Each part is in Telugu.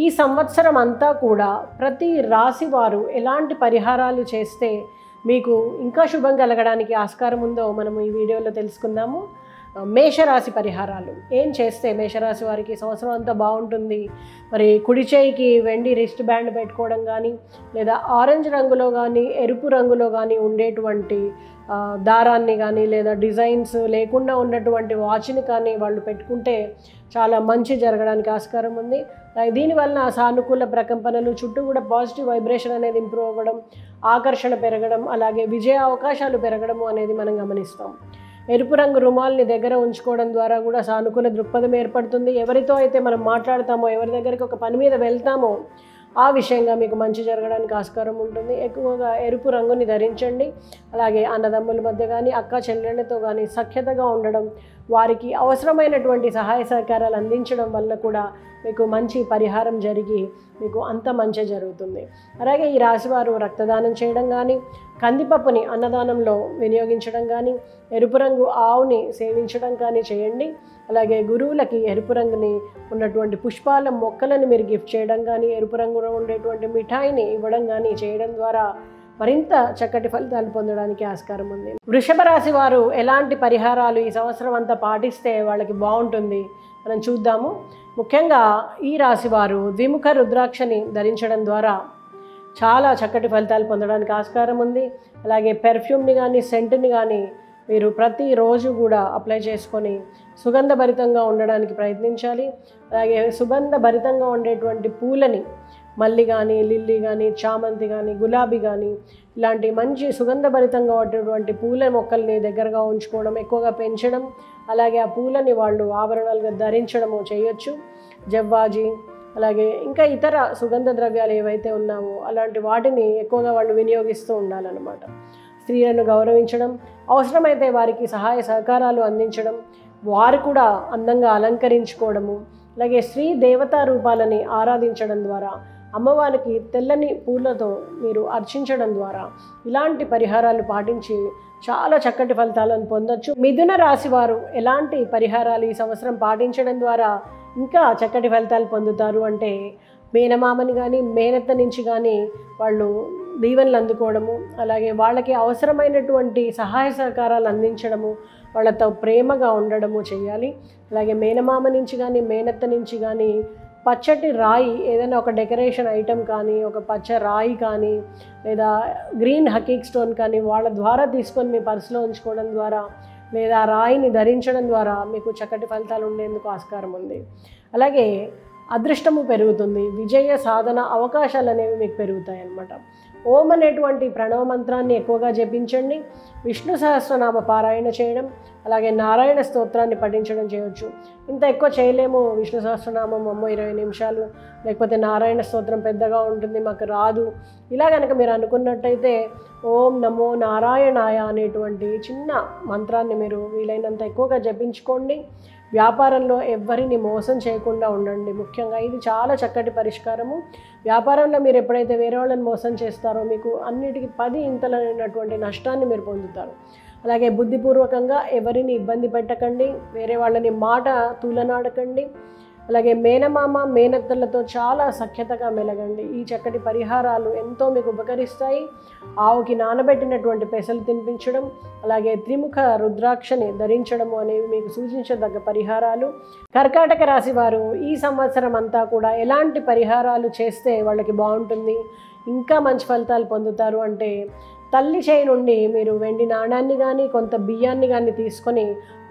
ఈ సంవత్సరం అంతా కూడా ప్రతి రాశి వారు ఎలాంటి పరిహారాలు చేస్తే మీకు ఇంకా శుభం కలగడానికి ఆస్కారం ఉందో మనము ఈ వీడియోలో తెలుసుకుందాము. మేషరాశి పరిహారాలు ఏం చేస్తే మేషరాశి వారికి సంవత్సరం అంతా బాగుంటుంది. మరి కుడి చేయికి వెండి రిస్ట్ బ్యాండ్ పెట్టుకోవడం కానీ, లేదా ఆరెంజ్ రంగులో కానీ ఎరుపు రంగులో కానీ ఉండేటువంటి దారాన్ని కానీ, లేదా డిజైన్స్ లేకుండా ఉన్నటువంటి వాచ్ని కానీ వాళ్ళు పెట్టుకుంటే చాలా మంచి జరగడానికి ఆస్కారం ఉంది. దీనివలన సానుకూల ప్రకంపనలు, చుట్టూ కూడా పాజిటివ్ వైబ్రేషన్ అనేది ఇంప్రూవ్ అవ్వడం, ఆకర్షణ పెరగడం, అలాగే విజయ అవకాశాలు పెరగడము అనేది మనం గమనిస్తాం. ఎరుపు రంగు రుమాల్ని దగ్గర ఉంచుకోవడం ద్వారా కూడా సానుకూల దృక్పథం ఏర్పడుతుంది. ఎవరితో అయితే మనం మాట్లాడతామో, ఎవరి దగ్గరికి ఒక పని మీద వెళ్తామో ఆ విషయంగా మీకు మంచి జరగడానికి ఆస్కారం ఉంటుంది. ఎక్కువగా ఎరుపు రంగుని ధరించండి. అలాగే అన్నదమ్ముల మధ్య కానీ, అక్క చెల్లెళ్ళతో కానీ సఖ్యతగా ఉండడం, వారికి అవసరమైనటువంటి సహాయ సహకారాలు అందించడం వల్ల కూడా మీకు మంచి పరిహారం జరిగి మీకు అంత మంచి జరుగుతుంది. అలాగే ఈ రాశివారు రక్తదానం చేయడం కానీ, కందిపప్పుని అన్నదానంలో వినియోగించడం కానీ, ఎరుపు రంగు ఆవుని సేవించడం కానీ చేయండి. అలాగే గురువులకి ఎరుపు రంగుని ఉన్నటువంటి పుష్పాల మొక్కలను మీరు గిఫ్ట్ చేయడం కానీ, ఎరుపు రంగులో ఉండేటువంటి మిఠాయిని ఇవ్వడం కానీ చేయడం ద్వారా మరింత చక్కటి ఫలితాలు పొందడానికి ఆస్కారం ఉంది. వృషభ రాశి వారు ఎలాంటి పరిహారాలు ఈ సంవత్సరం అంతా పాటిస్తే వాళ్ళకి బాగుంటుంది మనం చూద్దాము. ముఖ్యంగా ఈ రాశి వారు ద్విముఖ రుద్రాక్షని ధరించడం ద్వారా చాలా చక్కటి ఫలితాలు పొందడానికి ఆస్కారం ఉంది. అలాగే పెర్ఫ్యూమ్ని కానీ, సెంటుని కానీ మీరు ప్రతిరోజు కూడా అప్లై చేసుకొని సుగంధభరితంగా ఉండడానికి ప్రయత్నించాలి. అలాగే సుగంధభరితంగా ఉండేటువంటి పూలని, మల్లి కానీ, లిల్లీ కానీ, చామంతి కానీ, గులాబీ కానీ ఇలాంటి మంచి సుగంధభరితంగా ఉండేటువంటి పూల మొక్కల్ని దగ్గరగా ఉంచుకోవడం, ఎక్కువగా పెంచడం, అలాగే ఆ పూలని వాళ్ళు ఆభరణాలుగా ధరించడము చేయొచ్చు. జవ్వాజీ, అలాగే ఇంకా ఇతర సుగంధ ద్రవ్యాలు ఏవైతే ఉన్నావో అలాంటి వాటిని ఎక్కువగా వాళ్ళు వినియోగిస్తూ ఉండాలన్నమాట. స్త్రీలను గౌరవించడం, అవసరమైతే వారికి సహాయ సహకారాలు అందించడం, వారు కూడా అందంగా అలంకరించుకోవడము, అలాగే స్త్రీ దేవతా రూపాలని ఆరాధించడం ద్వారా, అమ్మవారికి తెల్లని పూలతో మీరు అర్చించడం ద్వారా ఇలాంటి పరిహారాలు పాటించి చాలా చక్కటి ఫలితాలను పొందొచ్చు. మిథున రాశి వారు ఎలాంటి పరిహారాలు ఈ సంవత్సరం పాటించడం ద్వారా ఇంకా చక్కటి ఫలితాలు పొందుతారు అంటే, మేనమామని కానీ, మేనత్త నుంచి కానీ వాళ్ళు దీవెనలు అందుకోవడము, అలాగే వాళ్ళకి అవసరమైనటువంటి సహాయ సహకారాలు అందించడము, వాళ్ళతో ప్రేమగా ఉండడము చేయాలి. అలాగే మేనమామ నుంచి కానీ, మేనత్త నుంచి కానీ పచ్చటి రాయి, ఏదైనా ఒక డెకరేషన్ ఐటెం కానీ, ఒక పచ్చ రాయి కానీ, లేదా గ్రీన్ హకీక్ స్టోన్ కానీ వాళ్ళ ద్వారా తీసుకొని మీ పర్సులో ఉంచుకోవడం ద్వారా, లేదా రాయిని ధరించడం ద్వారా మీకు చక్కటి ఫలితాలు ఉండేందుకు ఆస్కారం ఉంది. అలాగే అదృష్టము పెరుగుతుంది, విజయ సాధన అవకాశాలు అనేవి మీకు పెరుగుతాయి అన్నమాట. ఓం అనేటువంటి ప్రణవ మంత్రాన్ని ఎక్కువగా జపించండి. విష్ణు సహస్రనామ పారాయణ చేయడం, అలాగే నారాయణ స్తోత్రాన్ని పఠించడం చేయొచ్చు. ఇంత ఎక్కువ చేయలేము, విష్ణు సహస్రనామం 20 నిమిషాలు, లేకపోతే నారాయణ స్తోత్రం పెద్దగా ఉంటుంది మాకు రాదు, ఇలా కనుక మీరు అనుకున్నట్టయితే ఓం నమో నారాయణాయ అనేటువంటి చిన్న మంత్రాన్ని మీరు వీలైనంత ఎక్కువగా జపించుకోండి. వ్యాపారంలో ఎవ్వరిని మోసం చేయకుండా ఉండండి. ముఖ్యంగా ఇది చాలా చక్కటి పరిష్కారము. వ్యాపారంలో మీరు ఎప్పుడైతే వేరే వాళ్ళని మోసం చేస్తారో మీకు అన్నిటికీ 10 ఇంతలైనటువంటి నష్టాన్ని మీరు పొందుతారు. అలాగే బుద్ధిపూర్వకంగా ఎవరిని ఇబ్బంది పెట్టకండి, వేరే వాళ్ళని మాట తూలనాడకండి. అలాగే మేనమామ మేనత్తలతో చాలా సఖ్యతగా మెలగండి. ఈ చక్కటి పరిహారాలు ఎంతో మీకు ఉపకరిస్తాయి. ఆవుకి నానబెట్టినటువంటి పెసలు తినిపించడం, అలాగే త్రిముఖ రుద్రాక్షని ధరించడము అనేవి మీకు సూచించదగ్గ పరిహారాలు. కర్కాటక రాశి వారు ఈ సంవత్సరం అంతా కూడా ఎలాంటి పరిహారాలు చేస్తే వాళ్ళకి బాగుంటుంది, ఇంకా మంచి ఫలితాలు పొందుతారు అంటే, తల్లి చేయి నుండి మీరు వెండి నాణాన్ని కానీ, కొంత బియ్యాన్ని కానీ తీసుకొని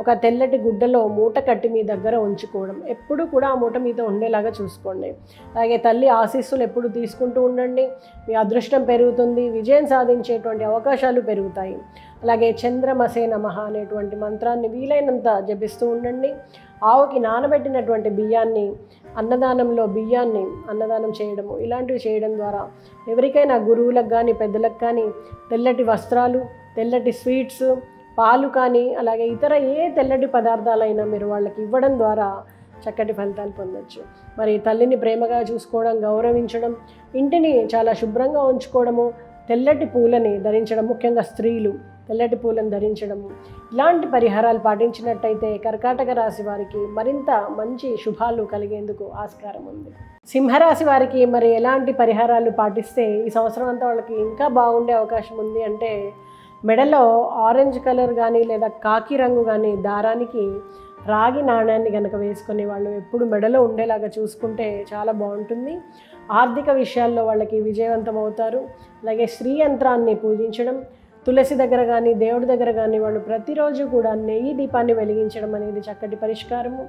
ఒక తెల్లటి గుడ్డలో మూట కట్టి మీ దగ్గర ఉంచుకోవడం, ఎప్పుడు కూడా ఆ మూట మీతో ఉండేలాగా చూసుకోండి. అలాగే తల్లి ఆశీస్సులు ఎప్పుడు తీసుకుంటూ ఉండండి. మీ అదృష్టం పెరుగుతుంది, విజయం సాధించేటువంటి అవకాశాలు పెరుగుతాయి. అలాగే చంద్రమసే నమః అనేటువంటి మంత్రాన్ని వీలైనంత జపిస్తూ ఉండండి. ఆవుకి నానబెట్టినటువంటి బియ్యాన్ని, అన్నదానంలో బియ్యాన్ని అన్నదానం చేయడము, ఇలాంటివి చేయడం ద్వారా ఎవరికైనా గురువులకు కానీ, పెద్దలకు కానీ తెల్లటి వస్త్రాలు, తెల్లటి స్వీట్స్, పాలు కానీ, అలాగే ఇతర ఏ తెల్లటి పదార్థాలైనా మీరు వాళ్ళకి ఇవ్వడం ద్వారా చక్కటి ఫలితాలు పొందొచ్చు. మరి తల్లిని ప్రేమగా చూసుకోవడం, గౌరవించడం, ఇంటిని చాలా శుభ్రంగా ఉంచుకోవడము, తెల్లటి పూలని ధరించడం, ముఖ్యంగా స్త్రీలు తెల్లటి పూలను ధరించడము, ఇలాంటి పరిహారాలు పాటించినట్టయితే కర్కాటక రాశి వారికి మరింత మంచి శుభాలు కలిగేందుకు ఆస్కారం ఉంది. సింహరాశి వారికి మరి ఎలాంటి పరిహారాలు పాటిస్తే ఈ సంవత్సరం అంతా వాళ్ళకి ఇంకా బాగుండే అవకాశం ఉంది అంటే, మెడలో ఆరెంజ్ కలర్ కానీ లేదా కాకి రంగు కానీ దారానికి రాగి నాణ్యాన్ని కనుక వేసుకొని వాళ్ళు ఎప్పుడు మెడలో ఉండేలాగా చూసుకుంటే చాలా బాగుంటుంది. ఆర్థిక విషయాల్లో వాళ్ళకి విజయవంతం అవుతారు. అలాగే శ్రీ యంత్రాన్ని పూజించడం, తులసి దగ్గర కానీ దేవుడి దగ్గర కానీ వాళ్ళు ప్రతిరోజు కూడా నెయ్యి దీపాన్ని వెలిగించడం అనేది చక్కటి పరిష్కారము.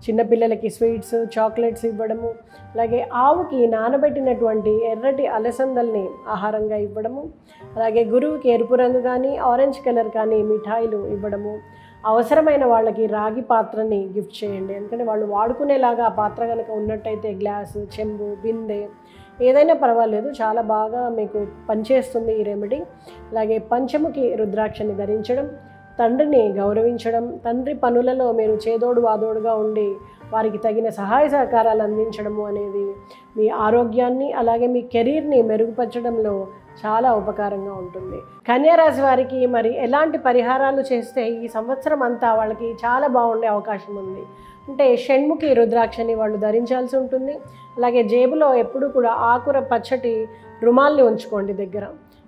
చిన్నపిల్లలకి స్వీట్స్, చాక్లెట్స్ ఇవ్వడము, అలాగే ఆవుకి నానబెట్టినటువంటి ఎర్రటి అలసందల్ని ఆహారంగా ఇవ్వడము, అలాగే గురువుకి ఎరుపు రంగు కానీ ఆరెంజ్ కలర్ కానీ మిఠాయిలు ఇవ్వడము, అవసరమైన వాళ్ళకి రాగి పాత్రని గిఫ్ట్ చేయండి. ఎందుకంటే వాళ్ళు వాడుకునేలాగా ఆ పాత్ర కనుక ఉన్నట్టయితే గ్లాసు, చెంబు, బిందె ఏదైనా పర్వాలేదు, చాలా బాగా మీకు పనిచేస్తుంది ఈ రెమెడీ. అలాగే పంచముఖి రుద్రాక్షని ధరించడం, తండ్రిని గౌరవించడం, తండ్రి పనులలో మీరు చేదోడు వాదోడుగా ఉండి వారికి తగిన సహాయ సహకారాలు అందించడము అనేది మీ ఆరోగ్యాన్ని అలాగే మీ కెరీర్ని మెరుగుపరచడంలో చాలా ఉపకారంగా ఉంటుంది. కన్యా రాశి వారికి మరి ఎలాంటి పరిహారాలు చేస్తే ఈ సంవత్సరం అంతా వాళ్ళకి చాలా బాగుండే అవకాశం ఉంది అంటే, షణ్ముఖి రుద్రాక్షని వాళ్ళు ధరించాల్సి ఉంటుంది. అలాగే జేబులో ఎప్పుడు కూడా ఆకుర పచ్చటి రుమాల్ని ఉంచుకోండి దగ్గర.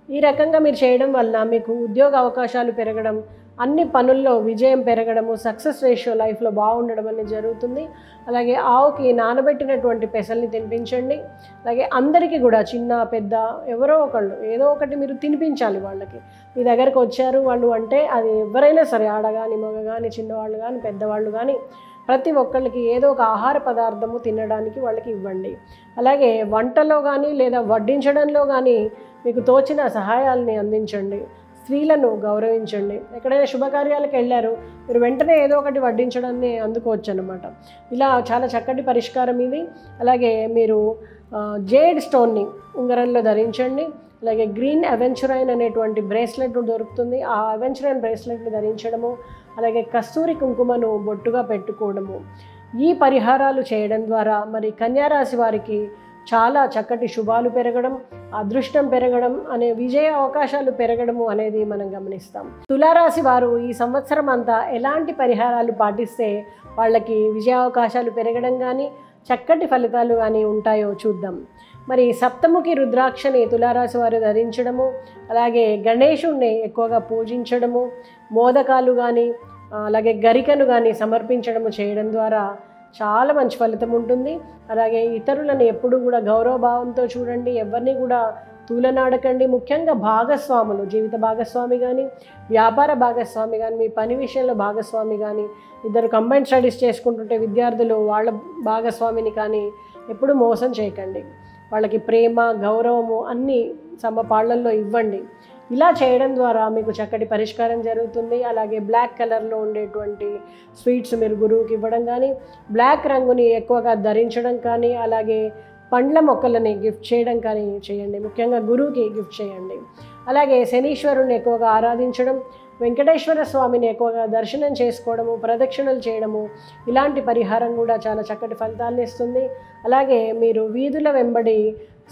ఈ రకంగా మీరు చేయడం వల్ల మీకు ఉద్యోగ అవకాశాలు పెరగడం, అన్ని పనుల్లో విజయం పెరగడము, సక్సెస్ రేషియో లైఫ్లో బాగుండడం అనేది జరుగుతుంది. అలాగే ఆవుకి నానబెట్టినటువంటి పెసల్ని తినిపించండి. అలాగే అందరికీ కూడా చిన్న పెద్ద ఎవరో ఒకళ్ళు ఏదో ఒకటి మీరు తినిపించాలి వాళ్ళకి. మీ దగ్గరకు వచ్చారు వాళ్ళు అంటే అది ఎవరైనా సరే, ఆడ కానీ మగ కానీ చిన్నవాళ్ళు కానీ పెద్దవాళ్ళు కానీ ప్రతి ఒక్కళ్ళకి ఏదో ఒక ఆహార పదార్థము తినడానికి వాళ్ళకి ఇవ్వండి. అలాగే వంటలో కానీ లేదా వడ్డించడంలో కానీ మీకు తోచిన సహాయాల్ని అందించండి. స్త్రీలను గౌరవించండి. ఎక్కడైనా శుభకార్యాలకు వెళ్ళారు, మీరు వెంటనే ఏదో ఒకటి వడ్డించడాన్ని అందుకోవచ్చు అన్నమాట. ఇలా చాలా చక్కటి పరిష్కారం ఇది. అలాగే మీరు జేడ్ స్టోన్ని ఉంగరంలో ధరించండి. అలాగే గ్రీన్ అవెంచురైన్ అనేటువంటి బ్రేస్లెట్ దొరుకుతుంది. ఆ అవెంచురైన్ బ్రేస్లెట్ని ధరించడము, అలాగే కస్తూరి కుంకుమను బొట్టుగా పెట్టుకోవడము, ఈ పరిహారాలు చేయడం ద్వారా మరి కన్యారాశి వారికి చాలా చక్కటి శుభాలు పెరగడం, అదృష్టం పెరగడం అనే విజయ అవకాశాలు పెరగడము అనేది మనం గమనిస్తాం. తులారాశి వారు ఈ సంవత్సరం అంతా ఎలాంటి పరిహారాలు పాటిస్తే వాళ్ళకి విజయ అవకాశాలు పెరగడం కానీ చక్కటి ఫలితాలు కానీ ఉంటాయో చూద్దాం. మరి సప్తముఖి రుద్రాక్షని తులారాశి వారు ధరించడము, అలాగే గణేశుణ్ణి ఎక్కువగా పూజించడము, మోదకాలు కానీ అలాగే గరికను కానీ సమర్పించడము చేయడం ద్వారా చాలా మంచి ఫలితం ఉంటుంది. అలాగే ఇతరులను ఎప్పుడూ కూడా గౌరవభావంతో చూడండి, ఎవరిని కూడా తూలనాడకండి. ముఖ్యంగా భాగస్వాములు, జీవిత భాగస్వామి కానీ వ్యాపార భాగస్వామి కానీ మీ పని విషయంలో భాగస్వామి కానీ, ఇద్దరు కంబైన్డ్ స్టడీస్ చేసుకుంటుంటే విద్యార్థులు వాళ్ళ భాగస్వామిని కానీ ఎప్పుడు మోసం చేయకండి. వాళ్ళకి ప్రేమ, గౌరవము అన్నీ సమపాళ్లల్లో ఇవ్వండి. ఇలా చేయడం ద్వారా మీకు చక్కటి పరిష్కారం జరుగుతుంది. అలాగే బ్లాక్ కలర్లో ఉండేటువంటి స్వీట్స్ మీరు గురువుకి ఇవ్వడం కానీ, బ్లాక్ రంగుని ఎక్కువగా ధరించడం కానీ, అలాగే పండ్ల మొక్కలని గిఫ్ట్ చేయడం కానీ చేయండి. ముఖ్యంగా గురువుకి గిఫ్ట్ చేయండి. అలాగే శనీశ్వరుని ఎక్కువగా ఆరాధించడం, వెంకటేశ్వర స్వామిని ఎక్కువగా దర్శనం చేసుకోవడము, ప్రదక్షిణలు చేయడము, ఇలాంటి పరిహారం కూడా చాలా చక్కటి ఫలితాలను ఇస్తుంది. అలాగే మీరు వీధుల వెంబడి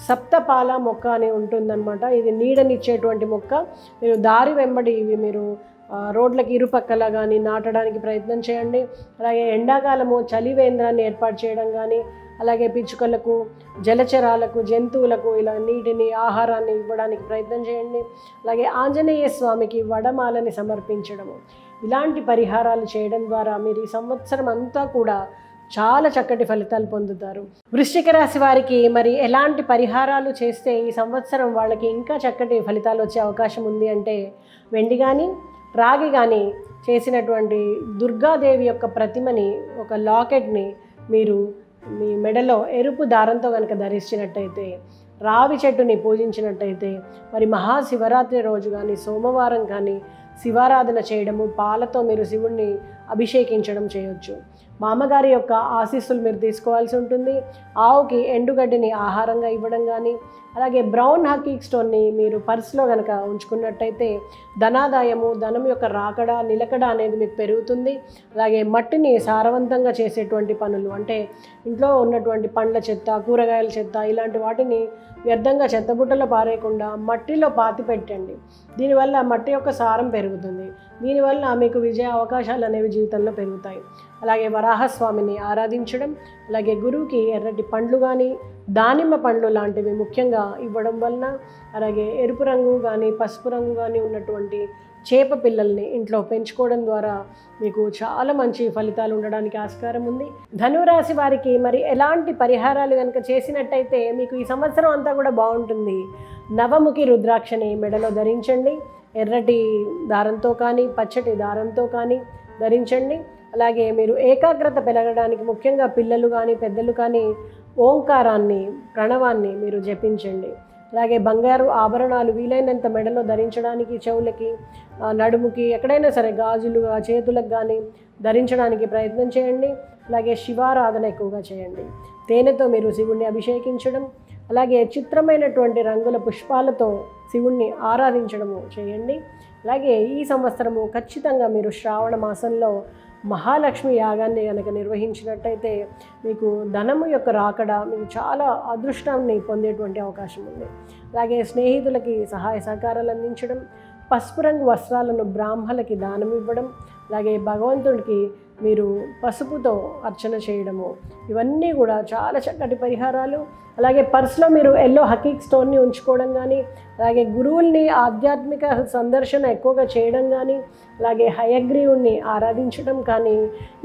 సప్తపాల మొక్క అని ఉంటుందన్నమాట. ఇది నీడనిచ్చేటువంటి మొక్క. మీరు దారి వెంబడి ఇవి మీరు రోడ్లకి ఇరుపక్కల కానీ నాటడానికి ప్రయత్నం చేయండి. అలాగే ఎండాకాలము చలివేంద్రాన్ని ఏర్పాటు చేయడం కానీ, అలాగే పిచ్చుకలకు, జలచరాలకు, జంతువులకు ఇలా నీటిని, ఆహారాన్ని ఇవ్వడానికి ప్రయత్నం చేయండి. అలాగే ఆంజనేయ స్వామికి వడమాలని సమర్పించడము, ఇలాంటి పరిహారాలు చేయడం ద్వారా మీరు ఈ సంవత్సరం అంతా కూడా చాలా చక్కటి ఫలితాలు పొందుతారు. వృశ్చిక రాశి వారికి మరి ఎలాంటి పరిహారాలు చేస్తే ఈ సంవత్సరం వాళ్ళకి ఇంకా చక్కటి ఫలితాలు వచ్చే అవకాశం ఉంది అంటే, వెండి కానీ రాగి కానీ చేసినటువంటి దుర్గాదేవి యొక్క ప్రతిమని, ఒక లాకెట్ని మీరు మీ మెడలో ఎరుపు దారంతో కనుక ధరించినట్టయితే, రావి చెట్టుని పూజించినట్టయితే, మరి మహాశివరాత్రి రోజు కానీ సోమవారం కానీ శివారాధన చేయడము, పాలతో మీరు శివుణ్ణి అభిషేకించడం చేయొచ్చు. మామగారి యొక్క ఆశీస్సులు మీరు తీసుకోవాల్సి ఉంటుంది. ఆవుకి ఎండుగడ్డిని ఆహారంగా ఇవ్వడం కానీ, అలాగే బ్రౌన్ హకీక్ స్టోన్ని మీరు పర్సులో కనుక ఉంచుకున్నట్టయితే ధనాదాయము, ధనం యొక్క రాకడ, నిలకడ అనేది మీకు పెరుగుతుంది. అలాగే మట్టిని సారవంతంగా చేసేటువంటి పనులు, అంటే ఇంట్లో ఉన్నటువంటి పండ్ల చెత్త, కూరగాయల చెత్త ఇలాంటి వాటిని వ్యర్థంగా చెత్తబుట్టలో పారేయకుండా మట్టిలో పాతి పెట్టండి. దీనివల్ల మట్టి యొక్క సారం పెరుగుతుంది. దీనివల్ల మీకు విజయ అవకాశాలు అనేవి జీవితంలో పెరుగుతాయి. అలాగే వరాహస్వామిని ఆరాధించడం, అలాగే గురువుకి ఎర్రటి పండ్లు కానీ, దానిమ్మ పండ్లు లాంటివి ముఖ్యంగా ఇవ్వడం వలన, అలాగే ఎరుపు రంగు కానీ పసుపు రంగు కానీ ఉన్నటువంటి చేప పిల్లల్ని ఇంట్లో పెంచుకోవడం ద్వారా మీకు చాలా మంచి ఫలితాలు ఉండడానికి ఆస్కారం ఉంది. ధనురాశి వారికి మరి ఎలాంటి పరిహారాలు కనుక చేసినట్టయితే మీకు ఈ సంవత్సరం అంతా కూడా బాగుంటుంది. నవముఖి రుద్రాక్షని మెడలో ధరించండి. ఎర్రటి దారంతో కానీ పచ్చటి దారంతో కానీ ధరించండి. అలాగే మీరు ఏకాగ్రత పెరగడానికి ముఖ్యంగా పిల్లలు కానీ పెద్దలు కానీ ఓంకారాన్ని, ప్రణవాన్ని మీరు జపించండి. అలాగే బంగారు ఆభరణాలు వీలైనంత మెడలో ధరించడానికి, చెవులకి, నడుముకి, ఎక్కడైనా సరే గాజులు చేతులకు కానీ ధరించడానికి ప్రయత్నం చేయండి. అలాగే శివారాధన ఎక్కువగా చేయండి. తేనెతో మీరు శివుణ్ణి అభిషేకించడం, అలాగే చిత్రమైనటువంటి రంగుల పుష్పాలతో శివుణ్ణి ఆరాధించడము చేయండి. అలాగే ఈ సంవత్సరము ఖచ్చితంగా మీరు శ్రావణ మాసంలో మహాలక్ష్మి యాగాన్ని కనుక నిర్వహించినట్టయితే మీకు ధనము యొక్క రాకడ, మీకు చాలా అదృష్టాన్ని పొందేటువంటి అవకాశం ఉంది. అలాగే స్నేహితులకి సహాయ సహకారాలు అందించడం, పసుపు రంగు వస్త్రాలను బ్రాహ్మణులకి దానం ఇవ్వడం, అలాగే భగవంతుడికి మీరు పసుపుతో అర్చన చేయడము, ఇవన్నీ కూడా చాలా చక్కటి పరిహారాలు. అలాగే పర్సులో మీరు ఎల్లో హకీక్ స్టోన్ని ఉంచుకోవడం కానీ, అలాగే గురువుల్ని ఆధ్యాత్మిక సందర్శన ఎక్కువగా చేయడం కానీ, అలాగే హయగ్రీవుణ్ణి ఆరాధించడం కానీ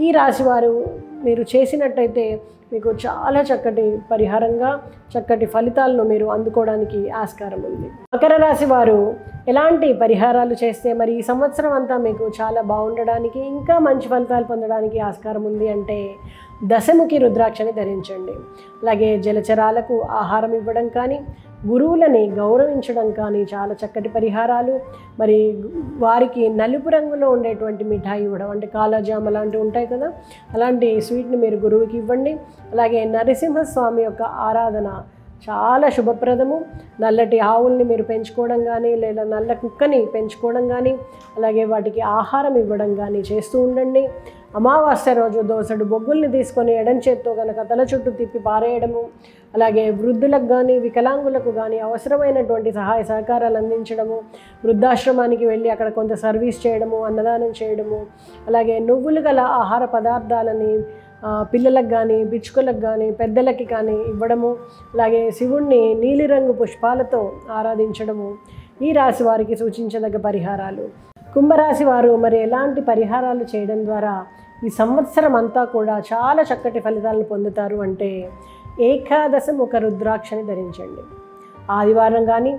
ఈ రాశివారు మీరు చేసినట్టయితే మీకు చాలా చక్కటి పరిహారంగా చక్కటి ఫలితాలను మీరు అందుకోవడానికి ఆస్కారం ఉంది. మకర రాశి వారు ఎలాంటి పరిహారాలు చేస్తే మరి ఈ సంవత్సరం అంతా మీకు చాలా బాగుండడానికి, ఇంకా మంచి ఫలితాలు పొందడానికి ఆస్కారం ఉంది అంటే దశముఖి రుద్రాక్షని ధరించండి. అలాగే జలచరాలకు ఆహారం ఇవ్వడం కానీ, గురువులని గౌరవించడం కానీ చాలా చక్కటి పరిహారాలు. మరి వారికి నలుపు రంగులో ఉండేటువంటి మిఠాయి ఇవ్వడం, అంటే కాలాజామ్ అలాంటివి ఉంటాయి కదా, అలాంటి స్వీట్ని మీరు గురువుకి ఇవ్వండి. అలాగే నరసింహస్వామి యొక్క ఆరాధన చాలా శుభప్రదము. నల్లటి ఆవుల్ని మీరు పెంచుకోవడం కానీ, లేదా నల్ల కుక్కని పెంచుకోవడం కానీ, అలాగే వాటికి ఆహారం ఇవ్వడం కానీ చేస్తూ ఉండండి. అమావాస్య రోజు దోసడు బొగ్గుల్ని తీసుకొని ఎడం చేత్తో కనుక తల చుట్టూ తిప్పి పారేయడము, అలాగే వృద్ధులకు కానీ వికలాంగులకు కానీ అవసరమైనటువంటి సహాయ సహకారాలు అందించడము, వృద్ధాశ్రమానికి వెళ్ళి అక్కడ కొంత సర్వీస్ చేయడము, అన్నదానం చేయడము, అలాగే నువ్వులు గల ఆహార పదార్థాలని పిల్లలకు కానీ పిచ్చుకలకు కానీ పెద్దలకి కానీ ఇవ్వడము, అలాగే శివుణ్ణి నీలిరంగు పుష్పాలతో ఆరాధించడము ఈ రాశి వారికి సూచించదగ్గ పరిహారాలు. కుంభరాశి వారు మరి ఎలాంటి పరిహారాలు చేయడం ద్వారా ఈ సంవత్సరం అంతా కూడా చాలా చక్కటి ఫలితాలను పొందుతారు అంటే ఏకాదశముఖ రుద్రాక్షని ధరించండి. ఆదివారం కానీ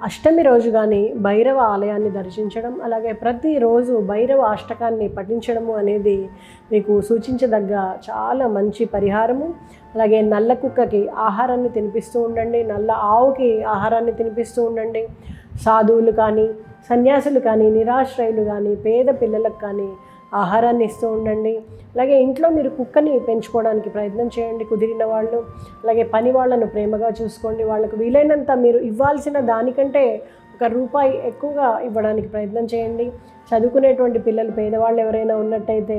అష్టమి రోజు కానీ భైరవ ఆలయాన్ని దర్శించడం, అలాగే ప్రతిరోజు భైరవ అష్టకాన్ని పఠించడము అనేది మీకు సూచించదగ్గ చాలా మంచి పరిహారము. అలాగే నల్ల కుక్కకి ఆహారాన్ని తినిపిస్తూ ఉండండి, నల్ల ఆవుకి ఆహారాన్ని తినిపిస్తూ ఉండండి. సాధువులు కానీ సన్యాసులు కానీ నిరాశ్రయులు కానీ పేద పిల్లలకు కానీ ఆహారాన్ని ఇస్తూ ఉండండి. అలాగే ఇంట్లో మీరు కుక్కని పెంచుకోవడానికి ప్రయత్నం చేయండి కుదిరిన వాళ్ళు. అలాగే పని వాళ్ళను ప్రేమగా చూసుకోండి. వాళ్ళకు వీలైనంత మీరు ఇవ్వాల్సిన దానికంటే ₹1 ఎక్కువగా ఇవ్వడానికి ప్రయత్నం చేయండి. చదువుకునేటువంటి పిల్లలు పేదవాళ్ళు ఎవరైనా ఉన్నట్టయితే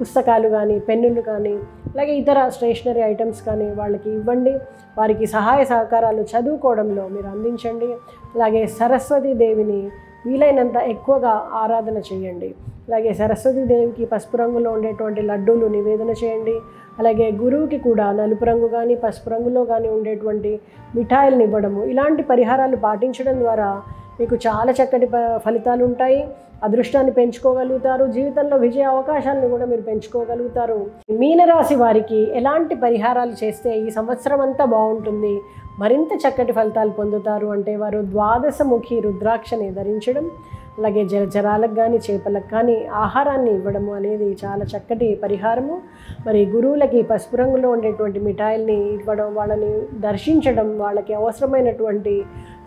పుస్తకాలు కానీ పెన్నులు కానీ అలాగే ఇతర స్టేషనరీ ఐటమ్స్ కానీ వాళ్ళకి ఇవ్వండి. వారికి సహాయ సహకారాలు చదువుకోవడంలో మీరు అందించండి. అలాగే సరస్వతీ దేవిని వీలైనంత ఎక్కువగా ఆరాధన చేయండి. అలాగే సరస్వతీ దేవికి పసుపు రంగులో ఉండేటువంటి లడ్డూలు నివేదన చేయండి. అలాగే గురువుకి కూడా నలుపు రంగు కానీ పసుపు రంగులో కానీ ఉండేటువంటి మిఠాయిలను ఇవ్వడము, ఇలాంటి పరిహారాలు పాటించడం ద్వారా మీకు చాలా చక్కటి ఫలితాలు ఉంటాయి. అదృష్టాన్ని పెంచుకోగలుగుతారు. జీవితంలో విజయ అవకాశాలను కూడా మీరు పెంచుకోగలుగుతారు. మీనరాశి వారికి ఎలాంటి పరిహారాలు చేస్తే ఈ సంవత్సరం అంతా బాగుంటుంది, మరింత చక్కటి ఫలితాలు పొందుతారు అంటే వారు ద్వాదశముఖి రుద్రాక్షని ధరించడం, అలాగే జలచరాలకు కానీ చేపలకు కానీ ఆహారాన్ని ఇవ్వడము అనేది చాలా చక్కటి పరిహారము. మరి గురువులకి పసుపు రంగులో ఉండేటువంటి మిఠాయిల్ని ఇవ్వడం, వాళ్ళని దర్శించడం, వాళ్ళకి అవసరమైనటువంటి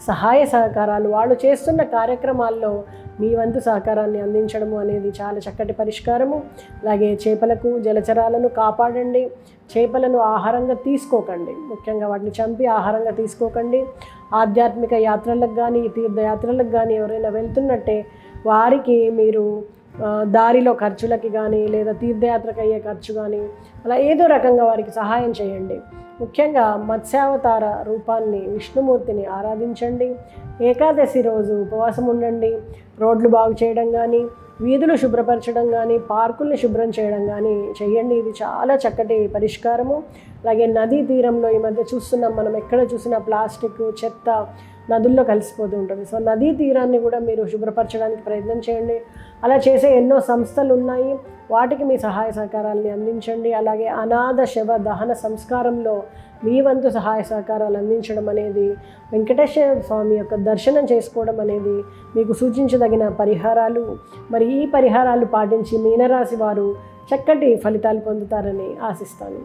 సహాయ సహకారాలు వాళ్ళు చేస్తున్న కార్యక్రమాల్లో మీ వంతు సహకారాన్ని అందించడము అనేది చాలా చక్కటి పరిష్కారము. అలాగే చేపలకు, జలచరాలను కాపాడండి. చేపలను ఆహారంగా తీసుకోకండి, ముఖ్యంగా వాటిని చంపి ఆహారంగా తీసుకోకండి. ఆధ్యాత్మిక యాత్రలకు కానీ, తీర్థయాత్రలకు కానీ ఎవరైనా వెళ్తున్నట్టే వారికి మీరు దారిలో ఖర్చులకి కానీ, లేదా తీర్థయాత్రకు అయ్యే ఖర్చు కానీ, అలా ఏదో రకంగా వారికి సహాయం చేయండి. ముఖ్యంగా మత్స్యావతార రూపాన్ని, విష్ణుమూర్తిని ఆరాధించండి. ఏకాదశి రోజు ఉపవాసం ఉండండి. రోడ్లు బాగు చేయడం కానీ, వీధులు శుభ్రపరచడం కానీ, పార్కుల్ని శుభ్రం చేయడం కానీ చేయండి. ఇది చాలా చక్కటి పరిష్కారము. అలాగే నదీ తీరంలో ఈ మధ్య చూస్తున్నాం మనం, ఎక్కడ చూసినా ప్లాస్టిక్, చెత్త నదుల్లో కలిసిపోతూ ఉంటుంది. సో నదీ తీరాన్ని కూడా మీరు శుభ్రపరచడానికి ప్రయత్నం చేయండి. అలా చేసే ఎన్నో సంస్థలు ఉన్నాయి, వాటికి మీ సహాయ సహకారాలని అందించండి. అలాగే అనాథ శవ దహన సంస్కారంలో మీ వంతు సహాయ సహకారాలు అందించడం అనేది, వెంకటేశ్వర స్వామి యొక్క దర్శనం చేసుకోవడం అనేది మీకు సూచించదగిన పరిహారాలు. మరి ఈ పరిహారాలు పాటించి మీనరాశి వారు చక్కటి ఫలితాలు పొందుతారని ఆశిస్తాను.